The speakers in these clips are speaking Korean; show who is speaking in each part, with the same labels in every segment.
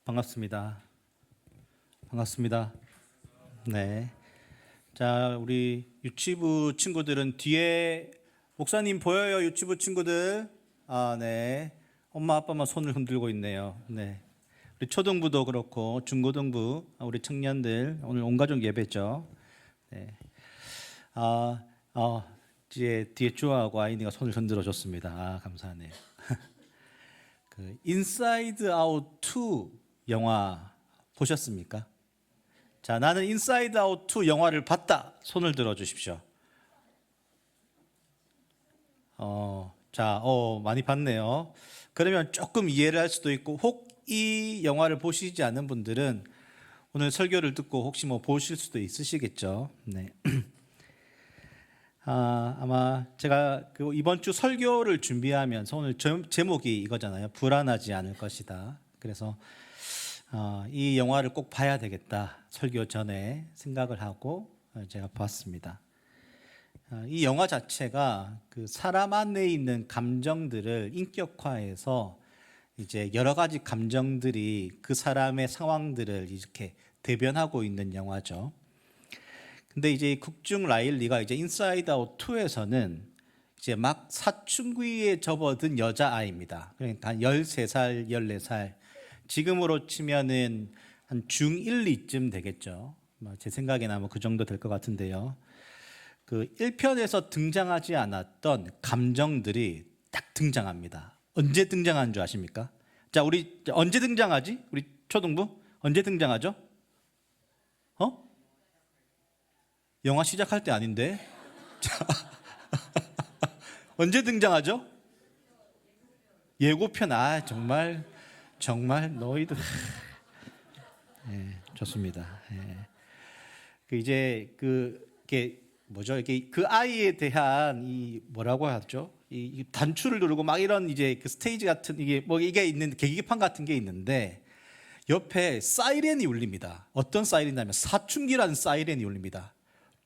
Speaker 1: 반갑습니다. 반갑습니다. 네. 자, 우리 유치부 친구들은 뒤에 목사님 보여요, 유치부 친구들? 아, 네. 엄마 아빠만 손을 흔들고 있네요. 네. 우리 초등부도 그렇고 중고등부 우리 청년들 오늘 온 가족 예배죠. 네. 아, 이제 뒤에 주아하고 아이니가 손을 흔들어 줬습니다. 아, 감사하네요. 그 인사이드 아웃 2 영화 보셨습니까? 자, 나는 인사이드 아웃 2 영화를 봤다. 손을 들어 주십시오. 많이 봤네요. 그러면 조금 이해를 할 수도 있고, 혹 이 영화를 보시지 않은 분들은 오늘 설교를 듣고 혹시 뭐 보실 수도 있으시겠죠. 네. 아마 제가 이번 주 설교를 준비하면서 오늘 제목이 이거잖아요. 불안하지 않을 것이다. 그래서 이 영화를 꼭 봐야 되겠다. 설교 전에 생각을 하고 제가 봤습니다. 이 영화 자체가 그 사람 안에 있는 감정들을 인격화해서 이제 여러 가지 감정들이 그 사람의 상황들을 이렇게 대변하고 있는 영화죠. 근데 이제 국중 라일리가 이제 인사이드 아웃 2에서는 이제 막 사춘기에 접어든 여자아이입니다. 그러니까 한 13살, 14살. 지금으로 치면은 한 중1, 2쯤 되겠죠. 제 생각에는 아마 그 정도 될 것 같은데요. 그 1편에서 등장하지 않았던 감정들이 딱 등장합니다. 언제 등장하는 줄 아십니까? 자, 우리 언제 등장하지? 우리 초등부? 언제 등장하죠? 영화 시작할 때 아닌데? 언제 등장하죠? 예고편. 정말 너희들. 좋습니다. 이게 뭐죠? 이게 그 아이에 대한 이 뭐라고 하죠? 이 단추를 누르고 막 이런 이제 그 스테이지 같은 이게 있는 계기판 같은 게 있는데 옆에 사이렌이 울립니다. 어떤 사이렌이냐면 사춘기라는 사이렌이 울립니다.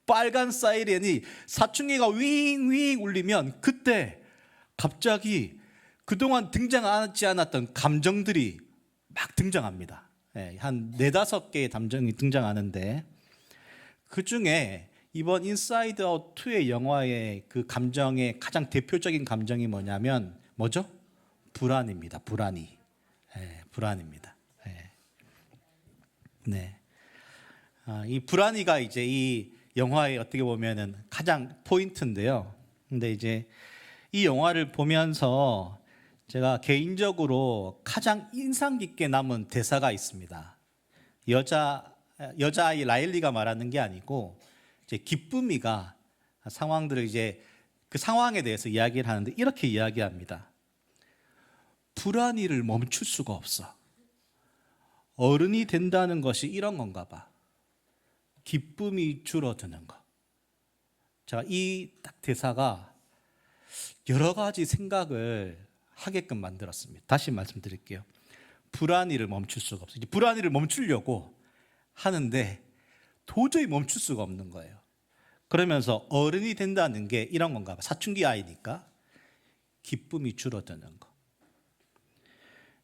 Speaker 1: 빨간 사이렌이 사춘기가 윙윙 울리면 그때 갑자기 그동안 등장하지 않았던 감정들이 막 등장합니다. 한 4-5개의 감정이 등장하는데 그 중에 이번 인사이드 아웃 2의 영화의 그 감정의 가장 대표적인 감정이 뭐죠? 불안입니다. 불안입니다. 네. 이 불안이가 이제 이 영화의 어떻게 보면은 가장 포인트인데요. 근데 이제 이 영화를 보면서 제가 개인적으로 가장 인상 깊게 남은 대사가 있습니다. 여자아이 라일리가 말하는 게 아니고 이제 기쁨이가 상황들을 이제 그 상황에 대해서 이야기를 하는데 이렇게 이야기합니다. 불안이를 멈출 수가 없어. 어른이 된다는 것이 이런 건가 봐. 기쁨이 줄어드는 거. 자, 이 딱 대사가 여러 가지 생각을 하게끔 만들었습니다. 다시 말씀드릴게요. 불안이를 멈출 수가 없어요. 불안이를 멈추려고 하는데 도저히 멈출 수가 없는 거예요. 그러면서 어른이 된다는 게 이런 건가 봐. 사춘기 아이니까 기쁨이 줄어드는 거.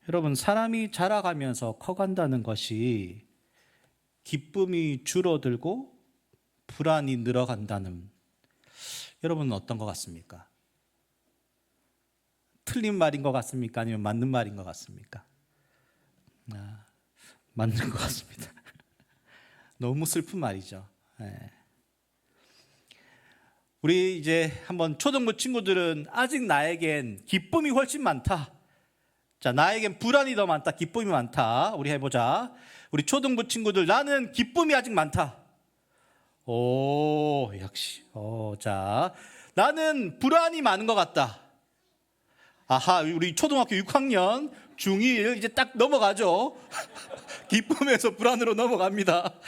Speaker 1: 여러분, 사람이 자라가면서 커간다는 것이 기쁨이 줄어들고 불안이 늘어간다는, 여러분은 어떤 것 같습니까? 틀린 말인 것 같습니까? 아니면 맞는 말인 것 같습니까? 맞는 것 같습니다. 너무 슬픈 말이죠. 우리 이제 한번 초등부 친구들은 아직 나에겐 기쁨이 훨씬 많다. 자, 나에겐 불안이 더 많다. 기쁨이 많다. 우리 해보자. 우리 초등부 친구들, 나는 기쁨이 아직 많다. 오, 역시. 자, 나는 불안이 많은 것 같다. 아하, 우리 초등학교 6학년 중1 이제 딱 넘어가죠. 기쁨에서 불안으로 넘어갑니다.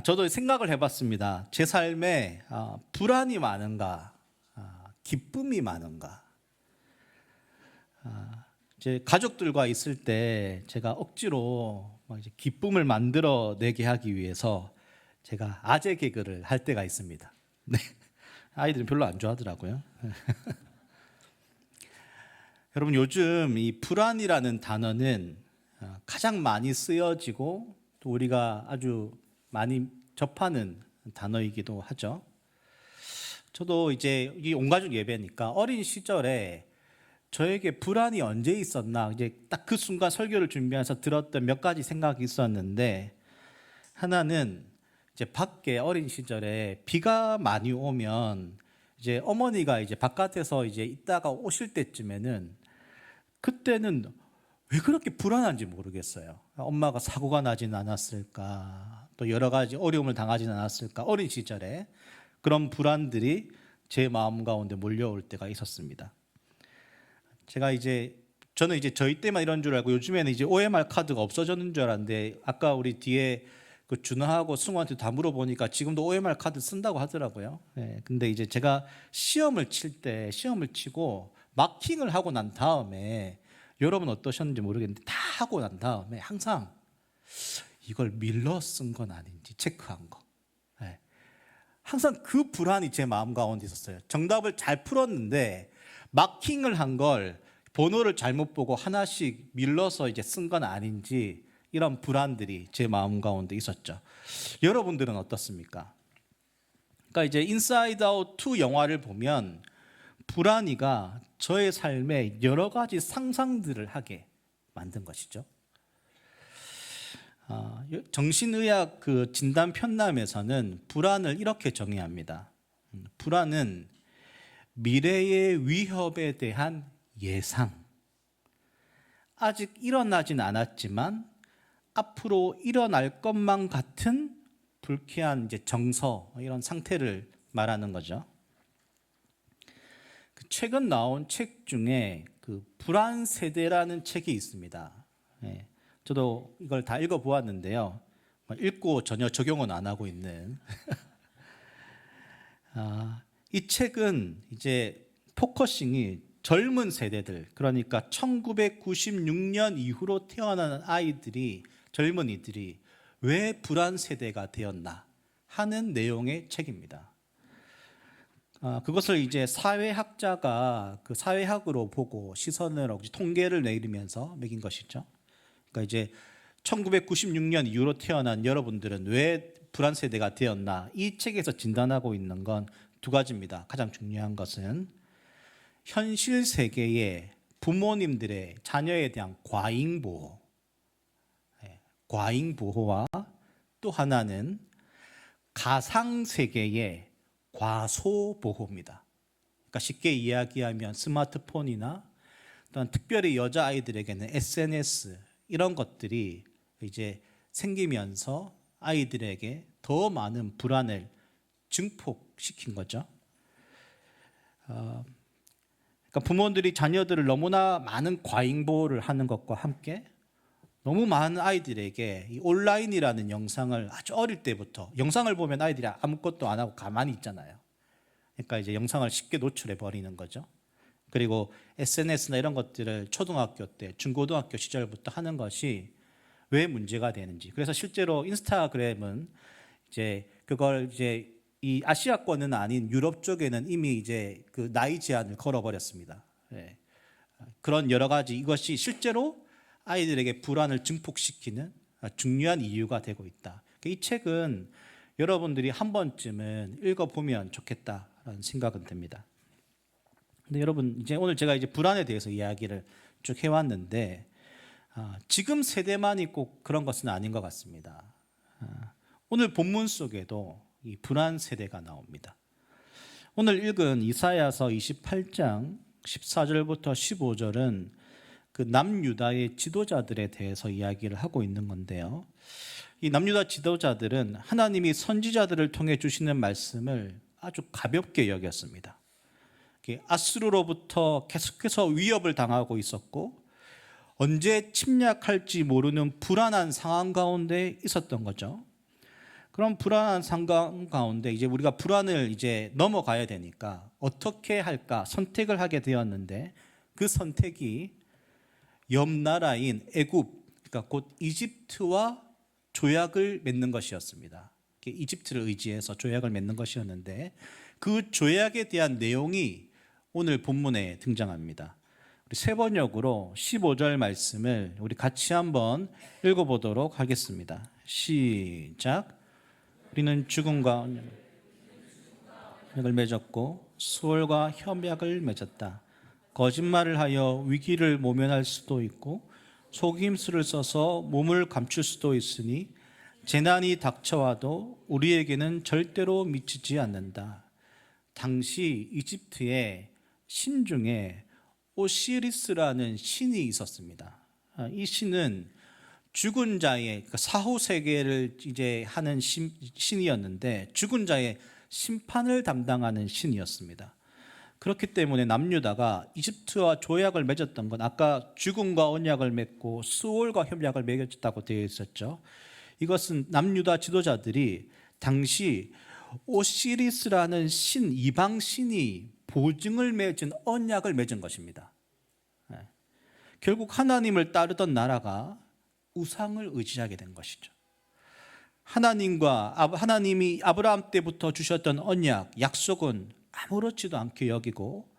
Speaker 1: 저도 생각을 해봤습니다. 제 삶에 불안이 많은가, 기쁨이 많은가. 제 가족들과 있을 때 제가 억지로 이제 기쁨을 만들어내게 하기 위해서 제가 아재 개그를 할 때가 있습니다. 네. 아이들은 별로 안 좋아하더라고요. 여러분 요즘 이 불안이라는 단어는 가장 많이 쓰여지고 또 우리가 아주 많이 접하는 단어이기도 하죠. 저도 이제 이 온가족 예배니까 어린 시절에 저에게 불안이 언제 있었나 이제 딱 그 순간 설교를 준비해서 들었던 몇 가지 생각이 있었는데, 하나는 이제 밖에 어린 시절에 비가 많이 오면 이제 어머니가 이제 바깥에서 이제 있다가 오실 때쯤에는 그때는 왜 그렇게 불안한지 모르겠어요. 엄마가 사고가 나진 않았을까, 또 여러 가지 어려움을 당하진 않았을까, 어린 시절에 그런 불안들이 제 마음 가운데 몰려올 때가 있었습니다. 저는 이제 저희 때만 이런 줄 알고 요즘에는 이제 OMR 카드가 없어졌는 줄 알았는데, 아까 우리 뒤에 그 준하하고 승우한테 다 물어보니까 지금도 OMR 카드 쓴다고 하더라고요. 네, 근데 이제 제가 시험을 치고 마킹을 하고 난 다음에, 여러분 어떠셨는지 모르겠는데 다 하고 난 다음에 항상 이걸 밀러 쓴 건 아닌지 체크한 거. 네. 항상 그 불안이 제 마음 가운데 있었어요. 정답을 잘 풀었는데 마킹을 한 걸 번호를 잘못 보고 하나씩 밀러서 이제 쓴 건 아닌지, 이런 불안들이 제 마음 가운데 있었죠. 여러분들은 어떻습니까? 그러니까 이제 인사이드 아웃 2 영화를 보면 불안이가 저의 삶에 여러 가지 상상들을 하게 만든 것이죠. 정신의학 그 진단 편람에서는 불안을 이렇게 정의합니다. 불안은 미래의 위협에 대한 예상, 아직 일어나진 않았지만 앞으로 일어날 것만 같은 불쾌한 이제 정서, 이런 상태를 말하는 거죠. 최근 나온 책 중에 그 불안 세대라는 책이 있습니다. 네, 저도 이걸 다 읽어보았는데요. 읽고 전혀 적용은 안 하고 있는. 이 책은 이제 포커싱이 젊은 세대들, 그러니까 1996년 이후로 태어난 아이들이, 젊은이들이 왜 불안 세대가 되었나 하는 내용의 책입니다. 그것을 이제 사회학자가 그 사회학으로 보고 시선을 통계를 내리면서 매긴 것이죠. 그러니까 이제 1996년 이후로 태어난 여러분들은 왜 불안 세대가 되었나, 이 책에서 진단하고 있는 건 두 가지입니다. 가장 중요한 것은 현실 세계의 부모님들의 자녀에 대한 과잉 보호와 또 하나는 가상 세계의 과소 보호입니다. 그러니까 쉽게 이야기하면 스마트폰이나 또한 특별히 여자아이들에게는 SNS, 이런 것들이 이제 생기면서 아이들에게 더 많은 불안을 증폭시킨 거죠. 그러니까 부모들이 자녀들을 너무나 많은 과잉 보호를 하는 것과 함께 너무 많은 아이들에게 이 온라인이라는 영상을 아주 어릴 때부터, 영상을 보면 아이들이 아무것도 안 하고 가만히 있잖아요. 그러니까 이제 영상을 쉽게 노출해 버리는 거죠. 그리고 SNS나 이런 것들을 초등학교 때, 중고등학교 시절부터 하는 것이 왜 문제가 되는지. 그래서 실제로 인스타그램은 이제 그걸 이제 이 아시아권은 아닌 유럽 쪽에는 이미 이제 그 나이 제한을 걸어버렸습니다. 네. 그런 여러 가지, 이것이 실제로 아이들에게 불안을 증폭시키는 중요한 이유가 되고 있다. 이 책은 여러분들이 한 번쯤은 읽어보면 좋겠다라는 생각은 듭니다. 근데 여러분, 이제 오늘 제가 이제 불안에 대해서 이야기를 쭉 해왔는데, 지금 세대만이 꼭 그런 것은 아닌 것 같습니다. 오늘 본문 속에도 이 불안 세대가 나옵니다. 오늘 읽은 이사야서 28장 14절부터 15절은 그 남유다의 지도자들에 대해서 이야기를 하고 있는 건데요. 이 남유다 지도자들은 하나님이 선지자들을 통해 주시는 말씀을 아주 가볍게 여겼습니다. 아수르로부터 계속해서 위협을 당하고 있었고 언제 침략할지 모르는 불안한 상황 가운데 있었던 거죠. 그런 불안한 상황 가운데 이제 우리가 불안을 이제 넘어가야 되니까 어떻게 할까 선택을 하게 되었는데, 그 선택이 옆 나라인 애굽, 그러니까 곧 이집트와 조약을 맺는 것이었습니다. 이집트를 의지해서 조약을 맺는 것이었는데, 그 조약에 대한 내용이 오늘 본문에 등장합니다. 우리 세 번역으로 15절 말씀을 우리 같이 한번 읽어보도록 하겠습니다. 시작. 우리는 죽음과 언약을 맺었고 수월과 협약을 맺었다. 거짓말을 하여 위기를 모면할 수도 있고 속임수를 써서 몸을 감출 수도 있으니 재난이 닥쳐와도 우리에게는 절대로 미치지 않는다. 당시 이집트의 신 중에 오시리스라는 신이 있었습니다. 이 신은 죽은 자의 사후 세계를 이제 하는 신이었는데 죽은 자의 심판을 담당하는 신이었습니다. 그렇기 때문에 남유다가 이집트와 조약을 맺었던 건 아까 죽음과 언약을 맺고 수월과 협약을 맺었다고 되어 있었죠. 이것은 남유다 지도자들이 당시 오시리스라는 신, 이방 신이 보증을 맺은 언약을 맺은 것입니다. 결국 하나님을 따르던 나라가 우상을 의지하게 된 것이죠. 하나님이 아브라함 때부터 주셨던 언약, 약속은 아무렇지도 않게 여기고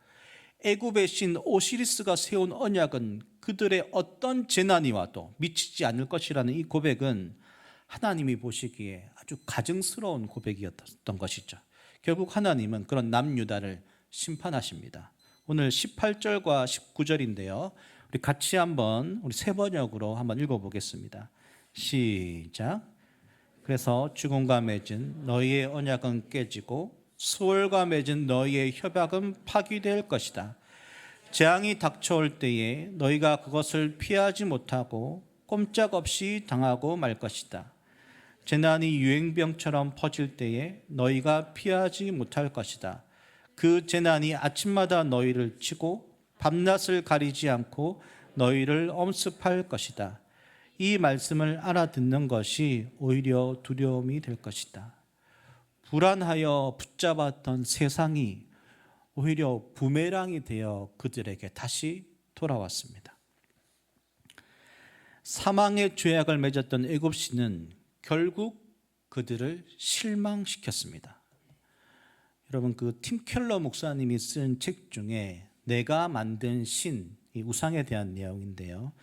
Speaker 1: 애굽의 신 오시리스가 세운 언약은 그들의 어떤 재난이 와도 미치지 않을 것이라는 이 고백은 하나님이 보시기에 아주 가증스러운 고백이었던 것이죠. 결국 하나님은 그런 남유다를 심판하십니다. 오늘 18절과 19절인데요. 우리 같이 한번 우리 세 번역으로 한번 읽어보겠습니다. 시작. 그래서 죽음과 맺은 너희의 언약은 깨지고 수월과 맺은 너희의 협약은 파기될 것이다. 재앙이 닥쳐올 때에 너희가 그것을 피하지 못하고 꼼짝없이 당하고 말 것이다. 재난이 유행병처럼 퍼질 때에 너희가 피하지 못할 것이다. 그 재난이 아침마다 너희를 치고 밤낮을 가리지 않고 너희를 엄습할 것이다. 이 말씀을 알아듣는 것이 오히려 두려움이 될 것이다. 불안하여 붙잡았던 세상이 오히려 부메랑이 되어 그들에게 다시 돌아왔습니다. 사망의 죄악을 맺었던 애굽신은 결국 그들을 실망시켰습니다. 여러분, 그 팀 켈러 목사님이 쓴 책 중에 내가 만든 신, 이 우상에 대한 내용인데요.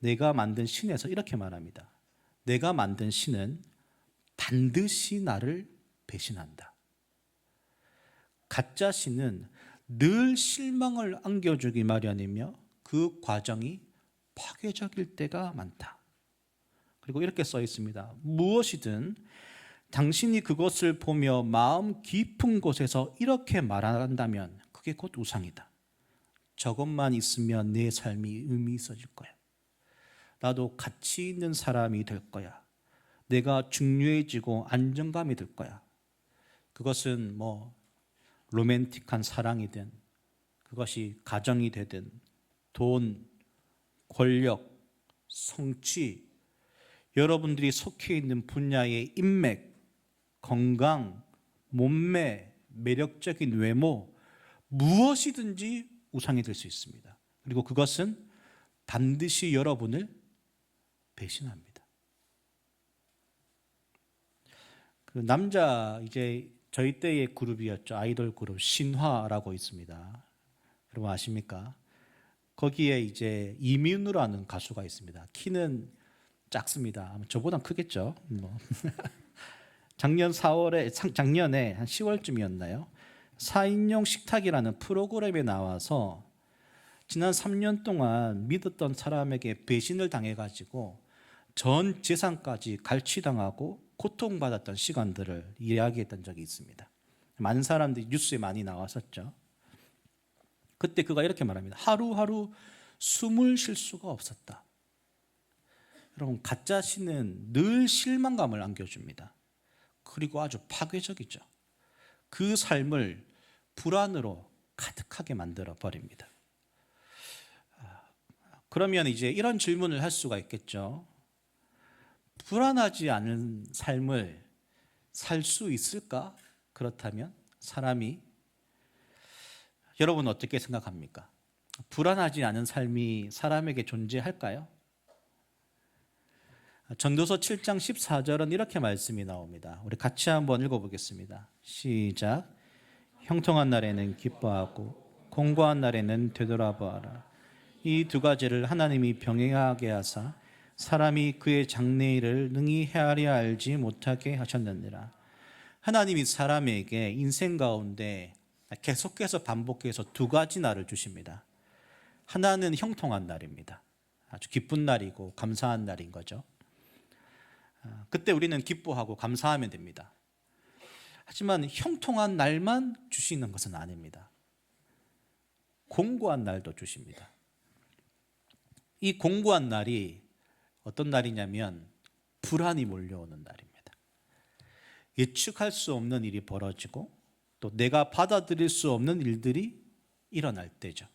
Speaker 1: 내가 만든 신에서 이렇게 말합니다. 내가 만든 신은 반드시 나를 배신한다. 가짜 신은 늘 실망을 안겨주기 마련이며 그 과정이 파괴적일 때가 많다. 그리고 이렇게 써 있습니다. 무엇이든 당신이 그것을 보며 마음 깊은 곳에서 이렇게 말한다면 그게 곧 우상이다. 저것만 있으면 내 삶이 의미 있어질 거야. 나도 가치 있는 사람이 될 거야. 내가 중요해지고 안정감이 들 거야. 그것은 뭐 로맨틱한 사랑이든 그것이 가정이 되든 돈, 권력, 성취, 여러분들이 속해 있는 분야의 인맥, 건강, 몸매, 매력적인 외모, 무엇이든지 우상이 될 수 있습니다. 그리고 그것은 반드시 여러분을 배신합니다. 그 남자 이제 저희 때의 그룹이었죠. 아이돌 그룹 신화라고 있습니다. 여러분 아십니까? 거기에 이제 이민우라는 가수가 있습니다. 키는 작습니다. 저보단 크겠죠. 작년에 한 10월쯤이었나요? 4인용 식탁이라는 프로그램에 나와서 지난 3년 동안 믿었던 사람에게 배신을 당해가지고 전 재산까지 갈취당하고 고통받았던 시간들을 이야기했던 적이 있습니다. 많은 사람들이 뉴스에 많이 나왔었죠. 그때 그가 이렇게 말합니다. 하루하루 숨을 쉴 수가 없었다. 여러분, 가짜 신은 늘 실망감을 안겨줍니다. 그리고 아주 파괴적이죠. 그 삶을 불안으로 가득하게 만들어 버립니다. 그러면 이제 이런 질문을 할 수가 있겠죠. 불안하지 않은 삶을 살 수 있을까? 그렇다면 사람이 여러분 어떻게 생각합니까? 불안하지 않은 삶이 사람에게 존재할까요? 전도서 7장 14절은 이렇게 말씀이 나옵니다. 우리 같이 한번 읽어보겠습니다. 시작. 형통한 날에는 기뻐하고 공고한 날에는 되돌아보아라. 이 두 가지를 하나님이 병행하게 하사 사람이 그의 장래일을 능히 헤아려 알지 못하게 하셨느니라. 하나님이 사람에게 인생 가운데 계속해서 반복해서 두 가지 날을 주십니다. 하나는 형통한 날입니다. 아주 기쁜 날이고 감사한 날인 거죠. 그때 우리는 기뻐하고 감사하면 됩니다. 하지만 형통한 날만 주시는 것은 아닙니다. 공고한 날도 주십니다. 이 공고한 날이 어떤 날이냐면 불안이 몰려오는 날입니다. 예측할 수 없는 일이 벌어지고 또 내가 받아들일 수 없는 일들이 일어날 때죠.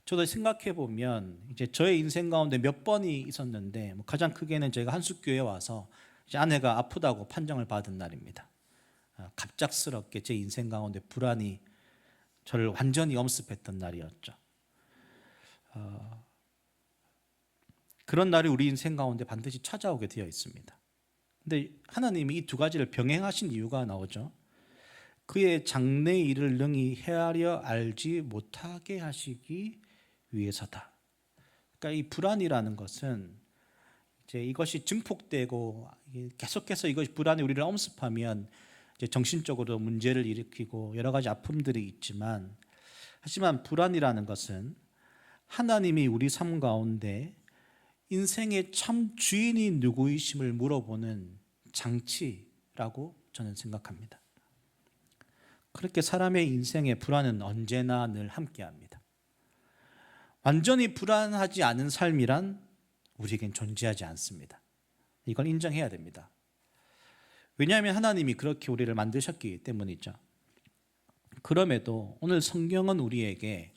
Speaker 1: 저도 생각해 보면 이제 저의 인생 가운데 몇 번이 있었는데 가장 크게는 제가 한숫교회에 와서 이제 아내가 아프다고 판정을 받은 날입니다. 갑작스럽게 제 인생 가운데 불안이 저를 완전히 엄습했던 날이었죠. 그런 날이 우리 인생 가운데 반드시 찾아오게 되어 있습니다. 근데 하나님이 이 두 가지를 병행하신 이유가 나오죠. 그의 장래 일을 능히 헤아려 알지 못하게 하시기 위해서다. 그러니까 이 불안이라는 것은 이제 이것이 증폭되고 계속해서 이것이 불안이 우리를 엄습하면 이제 정신적으로 문제를 일으키고 여러 가지 아픔들이 있지만, 하지만 불안이라는 것은 하나님이 우리 삶 가운데 인생의 참 주인이 누구이심을 물어보는 장치라고 저는 생각합니다. 그렇게 사람의 인생의 불안은 언제나 늘 함께합니다. 완전히 불안하지 않은 삶이란 우리에겐 존재하지 않습니다. 이걸 인정해야 됩니다. 왜냐하면 하나님이 그렇게 우리를 만드셨기 때문이죠. 그럼에도 오늘 성경은 우리에게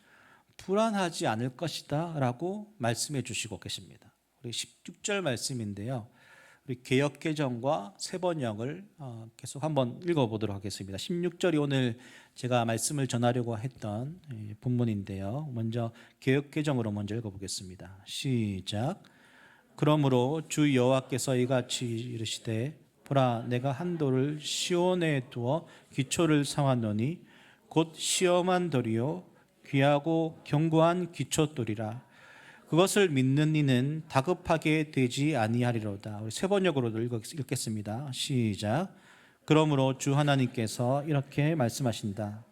Speaker 1: 불안하지 않을 것이다 라고 말씀해 주시고 계십니다. 우리 16절 말씀인데요, 우리 개역개정과 새번역을 계속 한번 읽어보도록 하겠습니다. 16절이 오늘 제가 말씀을 전하려고 했던 본문인데요, 먼저 개역개정으로 먼저 읽어보겠습니다. 시작. 그러므로 주 여호와께서 이같이 이르시되 보라, 내가 한 돌을 시온에 두어 기초를 삼았노니 곧 시험한 돌이요 귀하고 견고한 기초돌이라. 그것을 믿는 이는 다급하게 되지 아니하리로다. 우리 세 번역으로 읽겠습니다. 시작. 그러므로 주 하나님께서 이렇게 말씀하신다.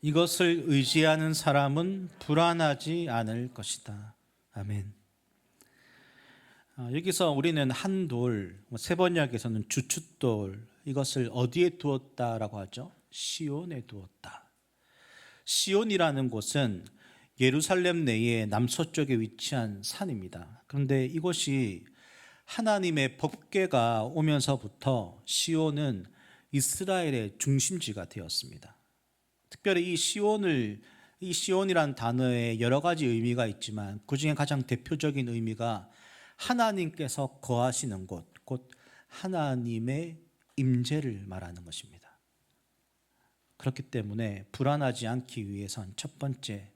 Speaker 1: 이것을 의지하는 사람은 불안하지 않을 것이다. 아멘. 여기서 우리는 한 돌, 세 번역에서는 주춧돌, 이것을 어디에 두었다라고 하죠? 시온에 두었다. 시온이라는 곳은 예루살렘 내의 남서쪽에 위치한 산입니다. 그런데 이곳이 하나님의 법궤가 오면서부터 시온은 이스라엘의 중심지가 되었습니다. 특별히 이 시온이라는 단어에 여러 가지 의미가 있지만 그 중에 가장 대표적인 의미가 하나님께서 거하시는 곳, 곧 하나님의 임재를 말하는 것입니다. 그렇기 때문에 불안하지 않기 위해선 첫 번째,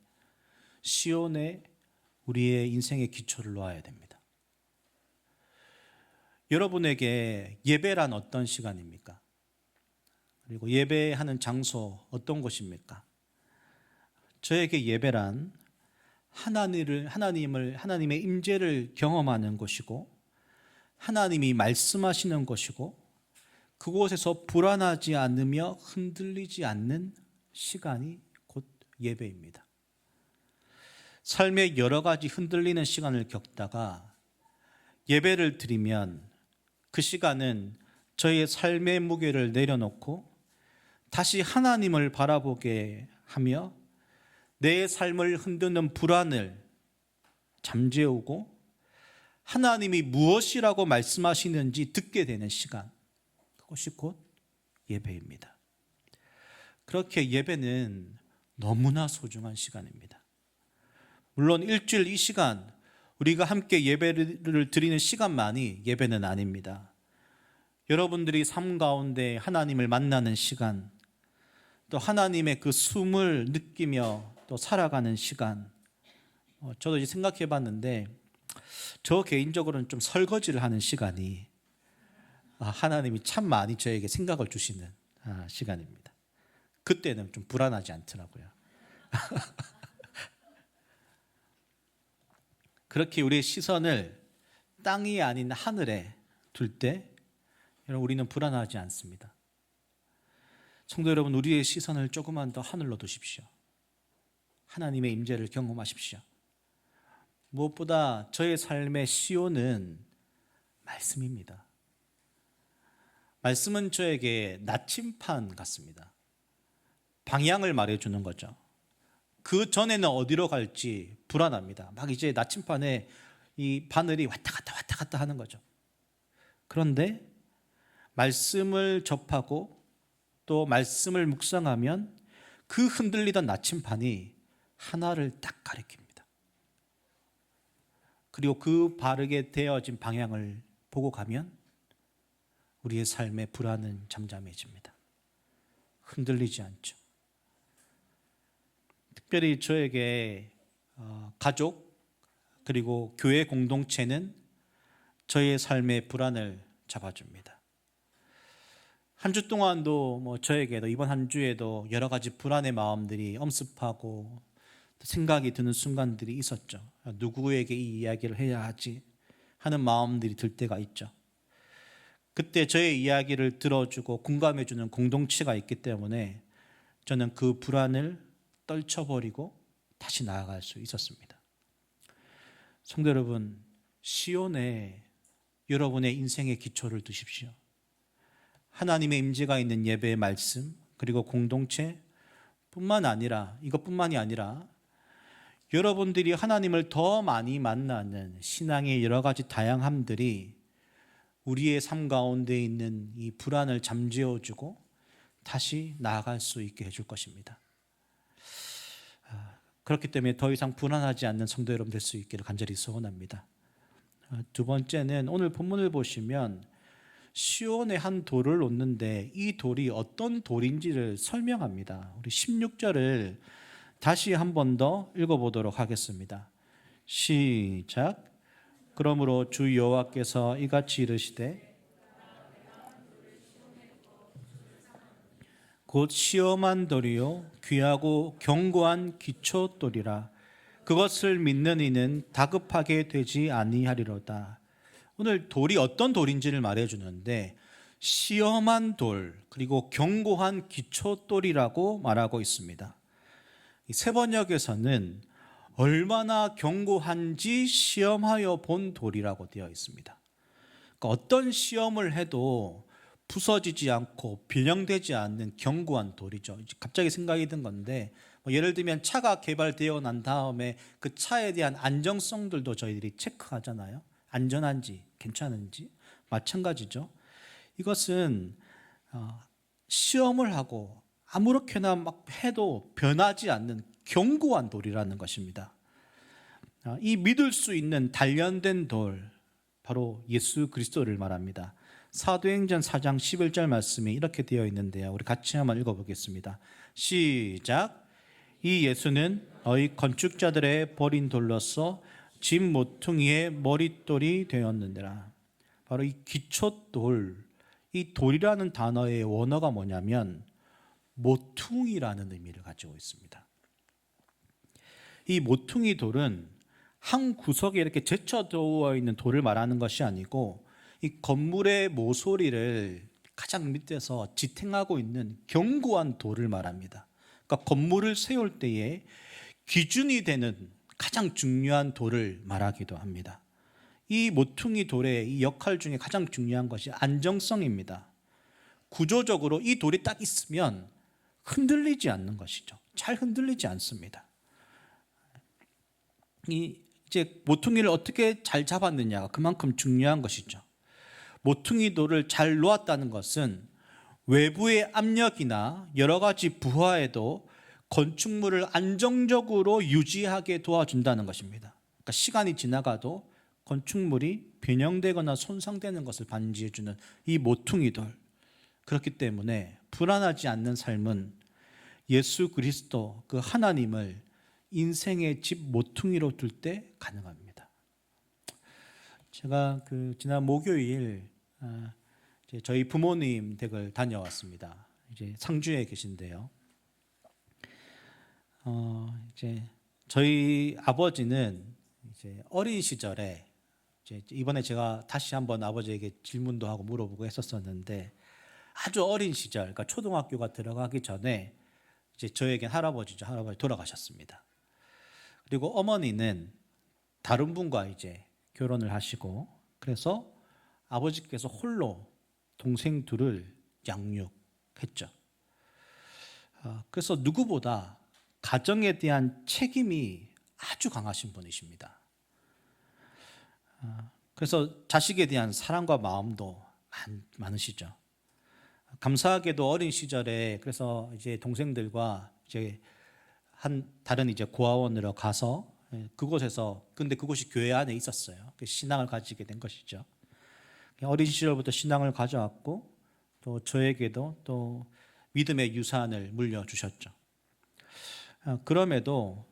Speaker 1: 시온에 우리의 인생의 기초를 놓아야 됩니다. 여러분에게 예배란 어떤 시간입니까? 그리고 예배하는 장소 어떤 곳입니까? 저에게 예배란 하나님의 임재를 경험하는 곳이고, 하나님이 말씀하시는 곳이고, 그곳에서 불안하지 않으며 흔들리지 않는 시간이 곧 예배입니다. 삶의 여러 가지 흔들리는 시간을 겪다가 예배를 드리면 그 시간은 저의 삶의 무게를 내려놓고 다시 하나님을 바라보게 하며 내 삶을 흔드는 불안을 잠재우고 하나님이 무엇이라고 말씀하시는지 듣게 되는 시간, 그것이 곧 예배입니다. 그렇게 예배는 너무나 소중한 시간입니다. 물론 일주일 이 시간 우리가 함께 예배를 드리는 시간만이 예배는 아닙니다. 여러분들이 삶 가운데 하나님을 만나는 시간, 또 하나님의 그 숨을 느끼며 또 살아가는 시간, 저도 이제 생각해 봤는데 저 개인적으로는 좀 설거지를 하는 시간이 하나님이 참 많이 저에게 생각을 주시는 시간입니다. 그때는 좀 불안하지 않더라고요. 그렇게 우리의 시선을 땅이 아닌 하늘에 둘 때 우리는 불안하지 않습니다. 성도 여러분, 우리의 시선을 조금만 더 하늘로 두십시오. 하나님의 임재를 경험하십시오. 무엇보다 저의 삶의 시온은 말씀입니다. 말씀은 저에게 나침반 같습니다. 방향을 말해주는 거죠. 그 전에는 어디로 갈지 불안합니다. 막 이제 나침반에 이 바늘이 왔다 갔다 하는 거죠. 그런데 말씀을 접하고 또 말씀을 묵상하면 그 흔들리던 나침반이 하나를 딱 가리킵니다. 그리고 그 바르게 되어진 방향을 보고 가면 우리의 삶의 불안은 잠잠해집니다. 흔들리지 않죠. 특별히 저에게 가족 그리고 교회 공동체는 저의 삶의 불안을 잡아줍니다. 한 주 동안도 저에게도 이번 한 주에도 여러 가지 불안의 마음들이 엄습하고 생각이 드는 순간들이 있었죠. 누구에게 이 이야기를 해야 하지 하는 마음들이 들 때가 있죠. 그때 저의 이야기를 들어주고 공감해주는 공동체가 있기 때문에 저는 그 불안을 떨쳐버리고 다시 나아갈 수 있었습니다. 성도 여러분, 시온에 여러분의 인생의 기초를 두십시오. 하나님의 임재가 있는 예배의 말씀 그리고 공동체뿐만 아니라 이것뿐만이 아니라 여러분들이 하나님을 더 많이 만나는 신앙의 여러 가지 다양함들이 우리의 삶 가운데 있는 이 불안을 잠재워주고 다시 나아갈 수 있게 해줄 것입니다. 그렇기 때문에 더 이상 불안하지 않는 성도 여러분 될 수 있기를 간절히 소원합니다. 두 번째는 오늘 본문을 보시면 시온의 한 돌을 놓는데 이 돌이 어떤 돌인지를 설명합니다. 우리 16절을 다시 한 번 더 읽어보도록 하겠습니다. 시작. 그러므로 주 여호와께서 이같이 이르시되 곧 시험한 돌이요 귀하고 견고한 기초돌이라 그것을 믿는 이는 다급하게 되지 아니하리로다. 오늘 돌이 어떤 돌인지를 말해주는데 시험한 돌 그리고 견고한 기초돌이라고 말하고 있습니다. 세 번역에서는 얼마나 견고한지 시험하여 본 돌이라고 되어 있습니다. 그러니까 어떤 시험을 해도 부서지지 않고 변형되지 않는 견고한 돌이죠. 갑자기 생각이 든 건데 예를 들면 차가 개발되어 난 다음에 그 차에 대한 안정성들도 저희들이 체크하잖아요. 안전한지 괜찮은지 마찬가지죠. 이것은 시험을 하고 아무렇게나 막 해도 변하지 않는 견고한 돌이라는 것입니다. 이 믿을 수 있는 단련된 돌 바로 예수 그리스도를 말합니다. 사도행전 4장 11절 말씀이 이렇게 되어 있는데요. 우리 같이 한번 읽어보겠습니다. 시작. 이 예수는 너희 건축자들의 버린 돌로서 집 모퉁이의 머릿돌이 되었느니라. 바로 이 기초돌, 이 돌이라는 단어의 원어가 뭐냐면 모퉁이라는 의미를 가지고 있습니다. 이 모퉁이 돌은 한 구석에 이렇게 제쳐두어 있는 돌을 말하는 것이 아니고 이 건물의 모서리를 가장 밑에서 지탱하고 있는 견고한 돌을 말합니다. 그러니까 건물을 세울 때에 기준이 되는 가장 중요한 돌을 말하기도 합니다. 이 모퉁이 돌의 이 역할 중에 가장 중요한 것이 안정성입니다. 구조적으로 이 돌이 딱 있으면 흔들리지 않는 것이죠. 잘 흔들리지 않습니다. 이제 모퉁이를 어떻게 잘 잡았느냐가 그만큼 중요한 것이죠. 모퉁이 돌을 잘 놓았다는 것은 외부의 압력이나 여러 가지 부하에도 건축물을 안정적으로 유지하게 도와준다는 것입니다. 그러니까 시간이 지나가도 건축물이 변형되거나 손상되는 것을 방지해주는 이 모퉁이 돌. 그렇기 때문에 불안하지 않는 삶은 예수 그리스도 그 하나님을 인생의 집 모퉁이로 둘 때 가능합니다. 제가 지난 목요일 이제 저희 부모님 댁을 다녀왔습니다. 이제 상주에 계신데요. 이제 저희 아버지는 이제 어린 시절에 이제 이번에 제가 다시 한번 아버지에게 질문도 하고 물어보고 했었었는데 아주 어린 시절, 그러니까 초등학교가 들어가기 전에 이제 저에겐 할아버지죠. 할아버지 돌아가셨습니다. 그리고 어머니는 다른 분과 이제 결혼을 하시고 그래서 아버지께서 홀로 동생 둘을 양육했죠. 그래서 누구보다 가정에 대한 책임이 아주 강하신 분이십니다. 그래서 자식에 대한 사랑과 마음도 많으시죠. 감사하게도 어린 시절에 그래서 이제 동생들과 이제 다른 이제 고아원으로 가서 그곳에서 근데 그곳이 교회 안에 있었어요. 신앙을 가지게 된 것이죠. 어린 시절부터 신앙을 가져왔고 또 저에게도 또 믿음의 유산을 물려주셨죠. 그럼에도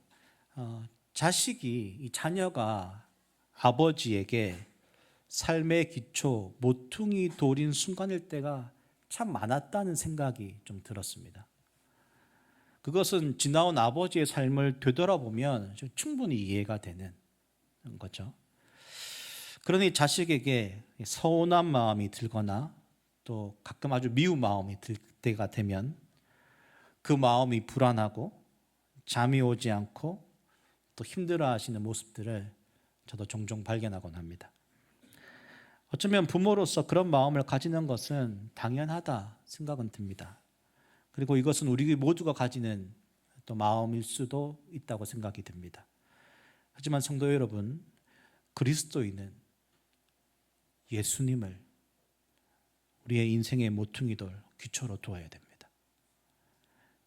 Speaker 1: 자식이 이 자녀가 아버지에게 삶의 기초 모퉁이 돌인 순간일 때가 참 많았다는 생각이 좀 들었습니다. 그것은 지나온 아버지의 삶을 되돌아보면 충분히 이해가 되는 거죠. 그러니 자식에게 서운한 마음이 들거나 또 가끔 아주 미운 마음이 들 때가 되면 그 마음이 불안하고 잠이 오지 않고 또 힘들어하시는 모습들을 저도 종종 발견하곤 합니다. 어쩌면 부모로서 그런 마음을 가지는 것은 당연하다 생각은 듭니다. 그리고 이것은 우리 모두가 가지는 또 마음일 수도 있다고 생각이 듭니다. 하지만 성도 여러분, 그리스도인은 예수님을 우리의 인생의 모퉁이돌, 기초로 두어야 됩니다.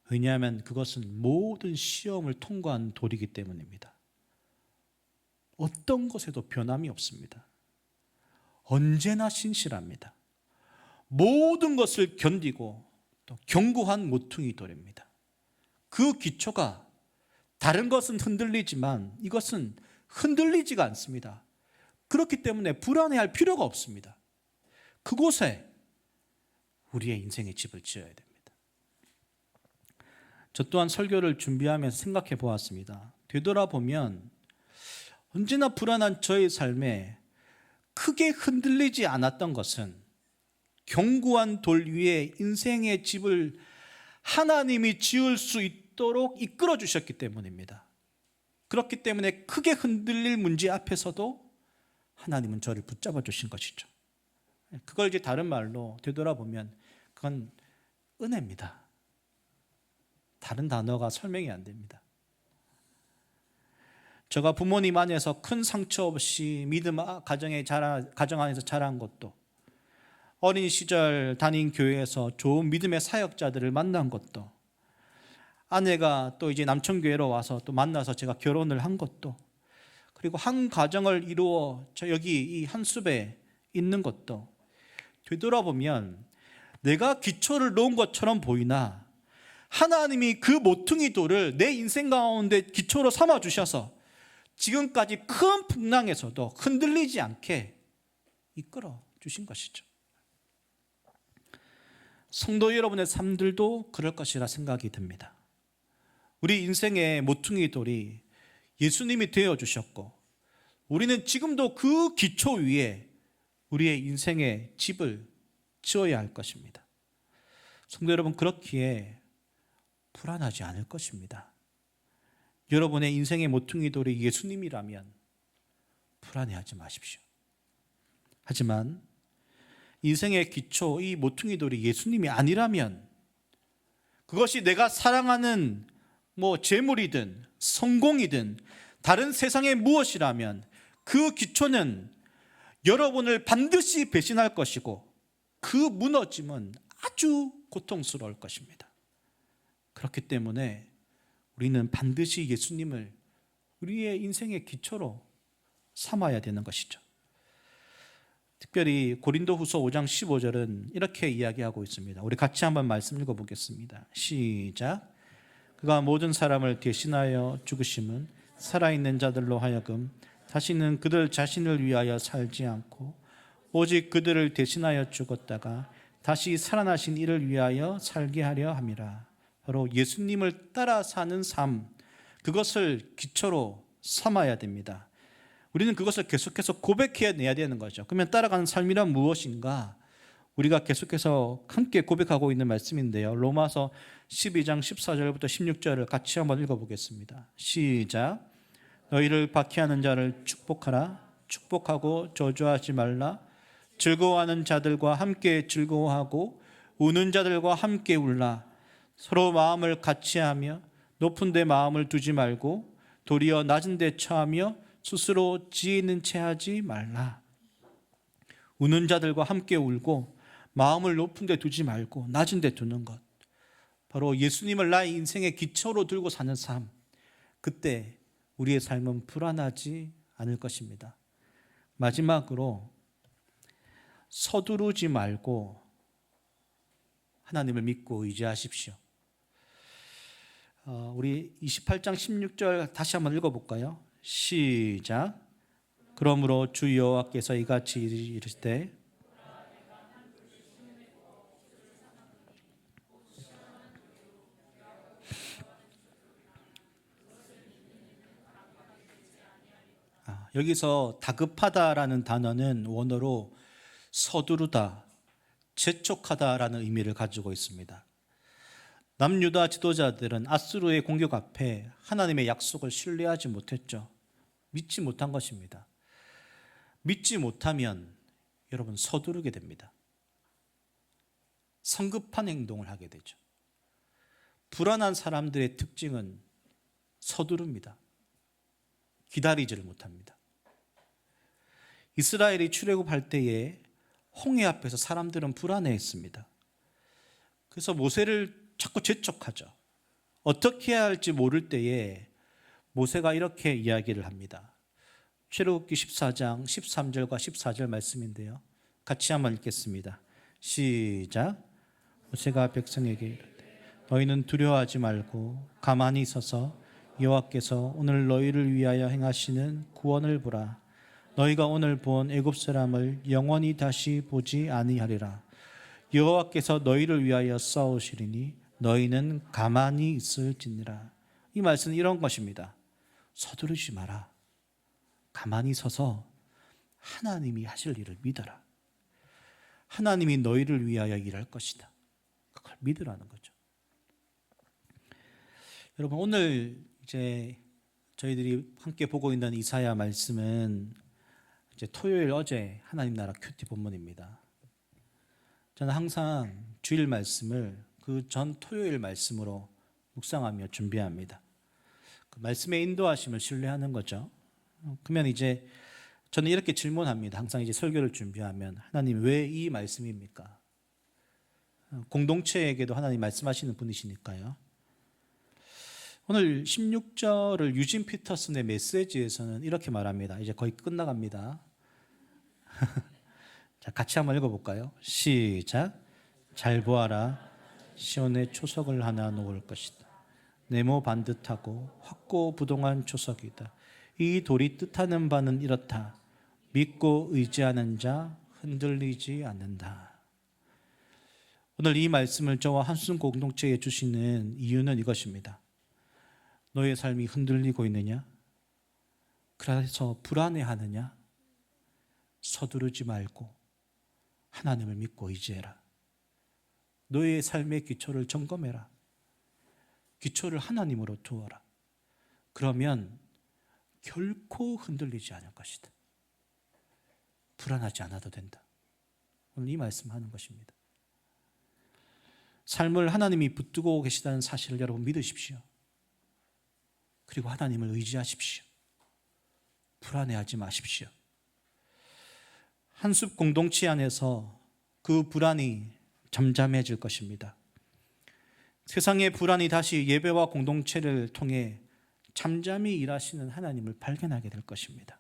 Speaker 1: 왜냐하면 그것은 모든 시험을 통과한 돌이기 때문입니다. 어떤 것에도 변함이 없습니다. 언제나 신실합니다. 모든 것을 견디고 또 견고한 모퉁이 돌입니다. 그 기초가 다른 것은 흔들리지만 이것은 흔들리지가 않습니다. 그렇기 때문에 불안해할 필요가 없습니다. 그곳에 우리의 인생의 집을 지어야 됩니다. 저 또한 설교를 준비하면서 생각해 보았습니다. 되돌아보면 언제나 불안한 저의 삶에 크게 흔들리지 않았던 것은 견고한 돌 위에 인생의 집을 하나님이 지을 수 있도록 이끌어 주셨기 때문입니다. 그렇기 때문에 크게 흔들릴 문제 앞에서도 하나님은 저를 붙잡아 주신 것이죠. 그걸 이제 다른 말로 되돌아보면 그건 은혜입니다. 다른 단어가 설명이 안 됩니다. 제가 부모님 안에서 큰 상처 없이 믿음 가정 안에서 자란 것도, 어린 시절 다닌 교회에서 좋은 믿음의 사역자들을 만난 것도, 아내가 또 이제 남천교회로 와서 또 만나서 제가 결혼을 한 것도, 그리고 한 가정을 이루어 저 여기 이 한숲에 있는 것도 되돌아보면 내가 기초를 놓은 것처럼 보이나 하나님이 그 모퉁이 돌을 내 인생 가운데 기초로 삼아 주셔서 지금까지 큰 풍랑에서도 흔들리지 않게 이끌어 주신 것이죠. 성도 여러분의 삶들도 그럴 것이라 생각이 듭니다. 우리 인생의 모퉁이 돌이 예수님이 되어 주셨고 우리는 지금도 그 기초 위에 우리의 인생의 집을 지어야 할 것입니다. 성도 여러분, 그렇기에 불안하지 않을 것입니다. 여러분의 인생의 모퉁이 돌이 예수님이라면 불안해하지 마십시오. 하지만 인생의 기초, 이 모퉁이 돌이 예수님이 아니라면 그것이 내가 사랑하는 재물이든 성공이든 다른 세상의 무엇이라면 그 기초는 여러분을 반드시 배신할 것이고 그 무너짐은 아주 고통스러울 것입니다. 그렇기 때문에 우리는 반드시 예수님을 우리의 인생의 기초로 삼아야 되는 것이죠. 특별히 고린도후서 5장 15절은 이렇게 이야기하고 있습니다. 우리 같이 한번 말씀 읽어보겠습니다. 시작. 그가 모든 사람을 대신하여 죽으심은 살아있는 자들로 하여금 다시는 그들 자신을 위하여 살지 않고 오직 그들을 대신하여 죽었다가 다시 살아나신 이를 위하여 살게 하려 함이라. 바로 예수님을 따라 사는 삶, 그것을 기초로 삼아야 됩니다. 우리는 그것을 계속해서 고백해내야 되는 거죠. 그러면 따라가는 삶이란 무엇인가? 우리가 계속해서 함께 고백하고 있는 말씀인데요. 로마서 12장 14절부터 16절을 같이 한번 읽어보겠습니다. 시작. 너희를 박해하는 자를 축복하라. 축복하고 저주하지 말라. 즐거워하는 자들과 함께 즐거워하고 우는 자들과 함께 울라. 서로 마음을 같이하며 높은 데 마음을 두지 말고 도리어 낮은 데 처하며 스스로 지혜 있는 채 하지 말라. 우는 자들과 함께 울고 마음을 높은 데 두지 말고 낮은 데 두는 것, 바로 예수님을 나의 인생의 기초로 들고 사는 삶. 그때 우리의 삶은 불안하지 않을 것입니다. 마지막으로 서두르지 말고 하나님을 믿고 의지하십시오. 우리 28장 16절 다시 한번 읽어볼까요? 시작. 그러므로 주 여호와께서 이같이 이르시되 여기서 다급하다라는 단어는 원어로 서두르다, 재촉하다라는 의미를 가지고 있습니다. 남유다 지도자들은 아수르의 공격 앞에 하나님의 약속을 신뢰하지 못했죠. 믿지 못한 것입니다. 믿지 못하면 여러분 서두르게 됩니다. 성급한 행동을 하게 되죠. 불안한 사람들의 특징은 서두릅니다. 기다리지를 못합니다. 이스라엘이 출애굽할 때에 홍해 앞에서 사람들은 불안해했습니다. 그래서 모세를 자꾸 재촉하죠. 어떻게 해야 할지 모를 때에 모세가 이렇게 이야기를 합니다. 출애굽기 14장 13절과 14절 말씀인데요. 같이 한번 읽겠습니다. 시작. 모세가 백성에게 이르되 너희는 두려워하지 말고 가만히 서서 여호와께서 오늘 너희를 위하여 행하시는 구원을 보라. 너희가 오늘 본 애굽 사람을 영원히 다시 보지 아니하리라. 여호와께서 너희를 위하여 싸우시리니 너희는 가만히 있을지니라. 이 말씀은 이런 것입니다. 서두르지 마라. 가만히 서서 하나님이 하실 일을 믿어라. 하나님이 너희를 위하여 일할 것이다. 그걸 믿으라는 거죠. 여러분, 오늘 이제 저희들이 함께 보고 있는 이사야 말씀은 이제 토요일 어제 하나님 나라 큐티 본문입니다. 저는 항상 주일 말씀을 그 전 토요일 말씀으로 묵상하며 준비합니다. 그 말씀의 인도하심을 신뢰하는 거죠. 그러면 이제 저는 이렇게 질문합니다. 항상 이제 설교를 준비하면 하나님 왜 이 말씀입니까? 공동체에게도 하나님 말씀하시는 분이시니까요. 오늘 16절을 유진 피터슨의 메시지에서는 이렇게 말합니다. 이제 거의 끝나갑니다. 자, 같이 한번 읽어볼까요? 시작. 잘 보아라. 시온의 초석을 하나 놓을 것이다. 네모 반듯하고 확고부동한 초석이다. 이 돌이 뜻하는 바는 이렇다. 믿고 의지하는 자 흔들리지 않는다. 오늘 이 말씀을 저와 한순 공동체에 주시는 이유는 이것입니다. 너의 삶이 흔들리고 있느냐? 그래서 불안해하느냐? 서두르지 말고 하나님을 믿고 의지해라. 너의 삶의 기초를 점검해라. 기초를 하나님으로 두어라. 그러면 결코 흔들리지 않을 것이다. 불안하지 않아도 된다. 오늘 이 말씀하는 것입니다. 삶을 하나님이 붙들고 계시다는 사실을 여러분 믿으십시오. 그리고 하나님을 의지하십시오. 불안해하지 마십시오. 한숲 공동체 안에서 그 불안이 잠잠해질 것입니다. 세상의 불안이 다시 예배와 공동체를 통해 잠잠히 일하시는 하나님을 발견하게 될 것입니다.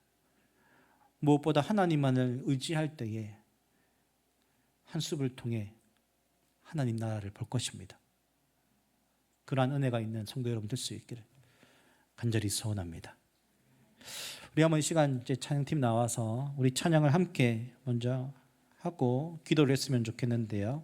Speaker 1: 무엇보다 하나님만을 의지할 때에 한숲을 통해 하나님 나라를 볼 것입니다. 그러한 은혜가 있는 성도 여러분 될 수 있기를 간절히 소원합니다. 우리 한번 이 시간 이제 찬양팀 나와서 우리 찬양을 함께 먼저 하고 기도를 했으면 좋겠는데요.